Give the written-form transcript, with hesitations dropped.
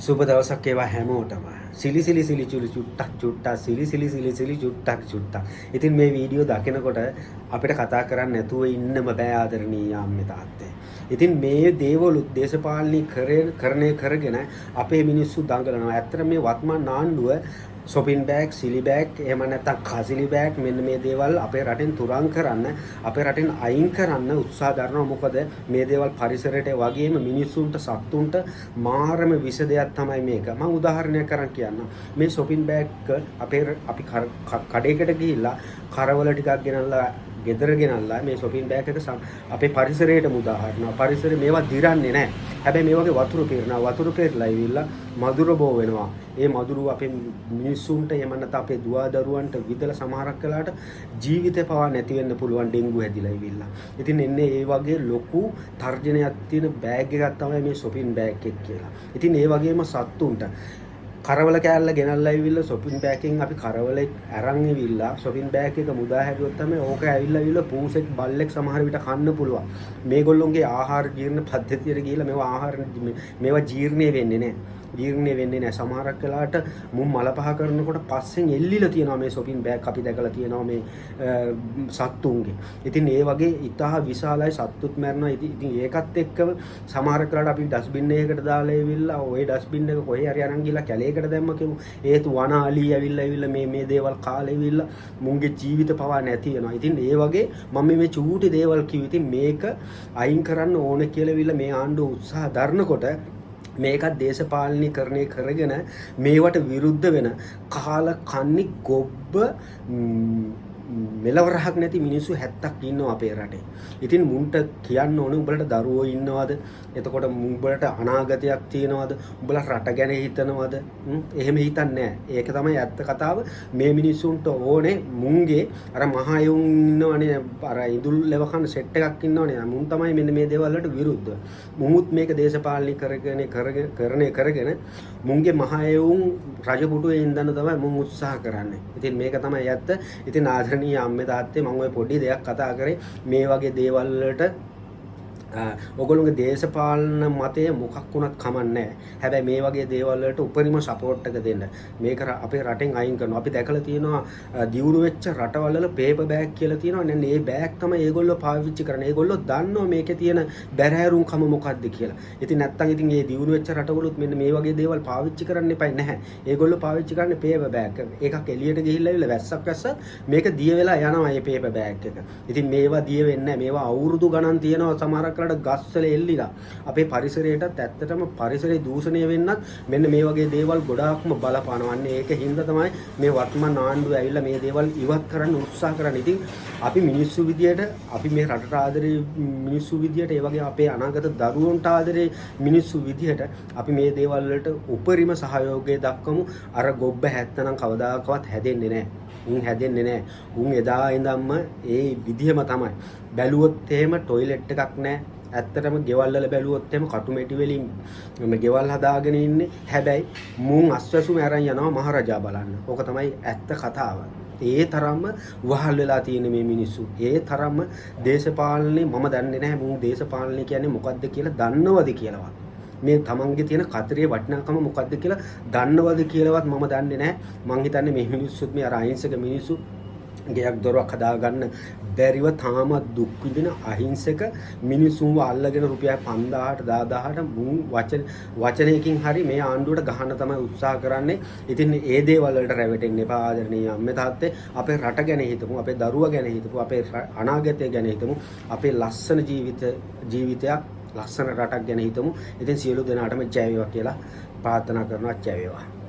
සුබ දවසක් ඒවා හැමෝටම. සිලි චුට්ටක් සිලි චුට්ටක්. ඉතින් මේ වීඩියෝ දකිනකොට අපිට කතා කරන්න නැතුව ඉන්නම බෑ ආදරණීය අම්මේ තාත්තේ. ඉතින් මේ දේවලුත් දේශපාලනීකරණය කරගෙන අපේ මිනිස්සු දඟලනවා. ඇත්තට මේ වත්මන් ආණ්ඩුව shopping bag, silly bag, එහෙම නැත්නම් කසිලි bag මෙන්න මේ දේවල් අපේ රටෙන් තුරන් කරන්න, අපේ රටෙන් අයින් කරන්න උත්සාහ කරනවා. මොකද මේ දේවල් පරිසරයට වගේම මිනිස්සුන්ට සත්තුන්ට මාරම විස දෙයක් තමයි මේක. මම උදාහරණයක් කරන් කියන්නම්. මේ shopping bag අපි කඩේකට ගිහිල්ලා කරවල ටිකක් ගෙනල්ලා ගෙදර ගෙනල්ලා මේ shopping bag එක අපේ පරිසරයට මුදාහරිනවා. පරිසරේ මේවා දිරන්නේ නැහැ. හැබැයි මේ වගේ වතුර පිරනවා. වතුර පිරලා ඉවිල්ලා මදුර බෝ වෙනවා. ඒ මදුරු අපේ මිනිස්සුන්ට එහෙම නැත්නම් අපේ දුවා දරුවන්ට විදලා සමහරක් වෙලාවට ජීවිතේ පවා නැති වෙන්න පුළුවන් ඩෙන්ගු හැදිලා ඉවිල්ලා. ඉතින් එන්නේ ඒ වගේ ලොකු තර්ජනයක් තියෙන බෑග් එකක් තමයි මේ shopping bag එක කියලා. ඉතින් ඒ වගේම සත්තුන්ට කරවල කෑල්ල ගෙනල්ලා ඉවිල්ලා shopping bag එකෙන් අපි කරවලේ අරන් ඉවිල්ලා shopping bag එක මුදා හැදුවොත් තමයි ඕක ඇවිල්ලා පූසෙක් බල්ලෙක් සමහර විට කන්න පුළුවන්. මේගොල්ලොන්ගේ ආහාර ජීර්ණ පද්ධතියට ගිහිල්ලා මේවා ජීර්ණය වෙන්නේ නැහැ. ජීර්ණය වෙන්නේ නැහැ. සමහරක් වෙලාවට මුම් මල පහ කරනකොට පස්සෙන් එල්ලිලා තියෙනවා මේ shopping bag අපි දැකලා තියෙනවා මේ සත්තුන්ගේ. ඉතින් ඒ වගේ ඉතහ විශාලයි සත්තුත් මැරෙනවා. ඉතින් ඒකත් එක්කම සමහරක් වෙලාවට අපි ඩස්බින් එකකට දාලා එවිල්ලා ওই ඩස්බින් එක කොහේ හරි අරන් ගිහලා කැලේකට දැම්ම කියමු. ඒත් වන අලි ඇවිල්ලා මේ දේවල් කාලේ ඉවිල්ලා මුන්ගේ ජීවිත පවා නැති වෙනවා. ඉතින් ඒ වගේ මම මේ චූටි දේවල් කිව්ව. ඉතින් මේක අයින් කරන්න ඕන කියලා ඉවිල්ලා මේ ආණ්ඩුව උත්සාහ දරනකොට මේකත් දේශපාලනීකරණය කරගෙන මේවට විරුද්ධ වෙන කාල කන්නි ගොබ්බ මෙලවරහක් නැති මිනිස්සු 70ක් ඉන්නවා අපේ රටේ. ඉතින් මුන්ට කියන්න ඕනේ උඹලට දරුවෝ ඉන්නවද? එතකොට උඹලට අනාගතයක් තියෙනවද? උඹලා රට ගැන හිතනවද? එහෙම හිතන්නේ නැහැ. ඒක තමයි ඇත්ත කතාව. මේ මිනිස්සුන්ට ඕනේ මුන්ගේ අර මහයුන් ඉන්නවනේ අර ඉදුල් ලෙවකන් සෙට් එකක් ඉන්නවනේ. මුන් තමයි මෙන්න මේ දේවල් වලට විරුද්ධ. මුමුත් මේක දේශපාලනීකරණය කරගෙන මුන්ගේ මහයුන් රජපුටුවේ ඉඳන් තමයි මුන් උත්සාහ කරන්නේ. ඉතින් මේක තමයි ඇත්ත. ඉතින් ආදරණීය අම්මේ තාත්තේ මම ඔය පොඩි දෙයක් කතා කරේ මේ වගේ දේවල් වලට ඔයගොල්ලෝගේ දේශපාලන මතය මොකක් වුණත් කමන්නේ නැහැ. හැබැයි මේ වගේ දේවල් වලට උපරිම සපෝට් එක දෙන්න. මේක අපේ රටෙන් අයින් කරනවා. අපි දැකලා තියෙනවා දියුණු වෙච්ච රටවල් වල පේපර් බෑග් කියලා තියෙනවා. නේද? මේ බෑග් තමයි ඒගොල්ලෝ පාවිච්චි කරන්නේ. ඒගොල්ලෝ දන්නවා මේකේ තියෙන බැරෑරුම්කම මොකක්ද කියලා. ඉතින් නැත්තම් ඉතින් මේ දියුණු වෙච්ච රටවලුත් මෙන්න මේ වගේ දේවල් පාවිච්චි කරන්න එපා නැහැ. ඒගොල්ලෝ පාවිච්චි කරන්නේ පේපර් බෑග්. එකක් එළියට ගිහිල්ලා ඉවිල්ලා වැස්සක් මේක දිය වෙලා යනවා මේ පේපර් බෑග් එක. ඉතින් මේවා දිය වෙන්නේ නැහැ. මේවා අවුරුදු ගණන් තියෙනවා සමහරක් ගස්වල එල්ලිලා අපේ පරිසරයටත් ඇත්තටම පරිසරය දූෂණය වෙන්නත් මෙන්න මේ වගේ දේවල් ගොඩාක්ම බලපානවා. ඒක හින්දා තමයි මේ වත්මන් ආණ්ඩුව ඇවිල්ලා මේ දේවල් ඉවත් කරන්න උත්සාහ කරන්නේ. ඉතින් අපි මිනිස්සු විදියට අපි මේ රටට ආදරේ මිනිස්සු විදියට ඒ වගේ අපේ අනාගත දරුවන්ට ආදරේ මිනිස්සු විදියට අපි මේ දේවල් වලට උපරිම සහයෝගය දක්වමු. අර ගොබ්බ හැත්තනම් කවදාකවත් හැදෙන්නේ නැහැ. උන් හැදෙන්නේ නැහැ. උන් එදා ඉඳන්ම ඒ විදියම තමයි. බැලුවොත් එහෙම টয়ලට් එකක් නැහැ. ඇත්තටම ගෙවල් වල බැලුවොත් එහෙම කටුමැටි වලින් ගෙවල් හදාගෙන ඉන්නේ. හැබැයි මුන් අස්වැසුම අරන් යනවා මහරජා බලන්න. ඕක තමයි ඇත්ත කතාව. ඒ තරම්ම වහල් වෙලා තියෙන මේ මිනිස්සු. ඒ තරම්ම දේශපාලනේ මම දන්නේ නැහැ මුන් දේශපාලනේ කියන්නේ මොකද්ද කියලා දන්නවද කියලාවත්. මේ තමන්ගේ තියෙන කතරේ වටිනාකම මොකද්ද කියලා දන්නවද කියලාවත් මම දන්නේ නැහැ. මං හිතන්නේ මේ මිනිස්සුත් මේ අර අහිංසක මිනිස්සු ගයක් දොරක් හදාගන්න බැරිව තාමත් දුක් විඳින අහිංසක මිනිසුන්ව අල්ලගෙන රුපියල් 5000ට 10000ට මුන් වචනයකින් හරි මේ ආණ්ඩුවට ගහන්න තමයි උත්සාහ කරන්නේ. ඉතින් ඒ දේවල් වලට රැවටෙන්න එපා ආදරණීය අම්මේ තාත්තේ. අපේ රට ගැන හිතමු, අපේ දරුවා ගැන හිතමු, අපේ අනාගතය ගැන හිතමු, අපේ ලස්සන ජීවිතයක් ලස්සන රටක් ගැන හිතමු. ඉතින් සියලු දෙනාටම ජය වේවා කියලා ප්‍රාර්ථනා කරනවා. ජය වේවා.